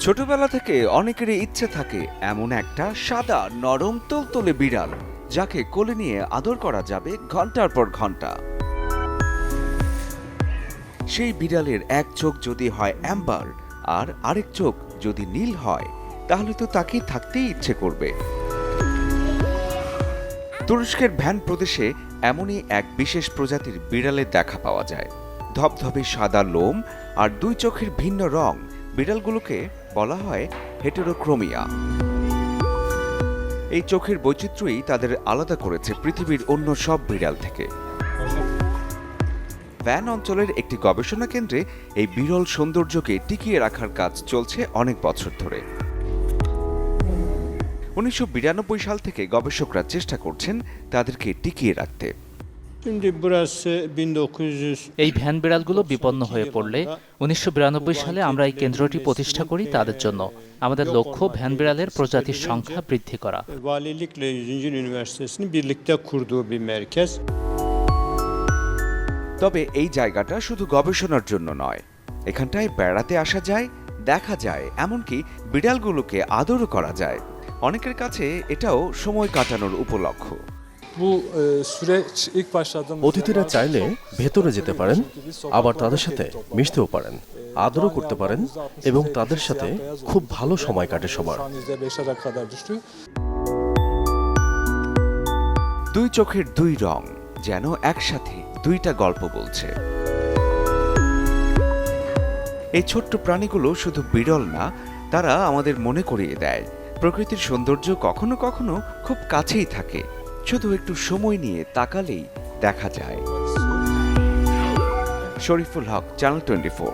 ছোটবেলা থেকে অনেকেরই ইচ্ছে থাকে এমন একটা সাদা নরম তুলতুলে বিড়াল যাকে কোলে নিয়ে আদর করা যাবে ঘন্টার পর ঘন্টা। সেই বিড়ালের এক চোখ যদি হয় অ্যাম্বার আর আরেক চোখ যদি নীল হয় তাহলে তো তাকে থাকতেই ইচ্ছে করবে। তুরস্কের ভ্যান প্রদেশে এমনই এক বিশেষ প্রজাতির বিড়ালের দেখা পাওয়া যায়। ধবধবে সাদা লোম আর দুই চোখের ভিন্ন রং বিড়ালগুলোকে বলা হয় হেটেরোক্রোমিয়া। এই চোখের বৈচিত্র্যই তাদের আলাদা করেছে পৃথিবীর অন্য সব বিড়াল থেকে। ভ্যান অঞ্চলের একটি গবেষণা কেন্দ্রে এই বিরল সৌন্দর্যকে টিকিয়ে রাখার কাজ চলছে অনেক বছর ধরে। 1992 সাল থেকে গবেষকরা চেষ্টা করছেন তাদেরকে টিকিয়ে রাখতে। এই ভ্যান বিড়ালগুলো বিপন্ন হয়ে পড়লে 1992 সালে আমরা এই কেন্দ্রটি প্রতিষ্ঠা করি তাদের জন্য। আমাদের লক্ষ্য ভ্যান বিড়ালের প্রজাতির সংখ্যা বৃদ্ধি করা। তবে এই জায়গাটা শুধু গবেষণার জন্য নয়, এখানটায় বেড়াতে আসা যায়, দেখা যায়, এমনকি বিড়ালগুলোকে আদরও করা যায়। অনেকের কাছে এটাও সময় কাটানোর উপলক্ষ। অতিথিরা চাইলে ভেতরে যেতে পারেন, আবার তাদের সাথে মিশতেও পারেন, আদরও করতে পারেন এবং তাদের সাথে খুব ভালো সময় কাটে সবার। দুই চোখের দুই রং যেন একসাথে দুইটা গল্প বলছে। এই ছোট্ট প্রাণীগুলো শুধু বিরল না, তারা আমাদের মনে করিয়ে দেয় প্রকৃতির সৌন্দর্য কখনো কখনো খুব কাছেই থাকে, শুধু একটু সময় নিয়ে তাকালেই দেখা যায়। শরীফুল হক, চ্যানেল 24।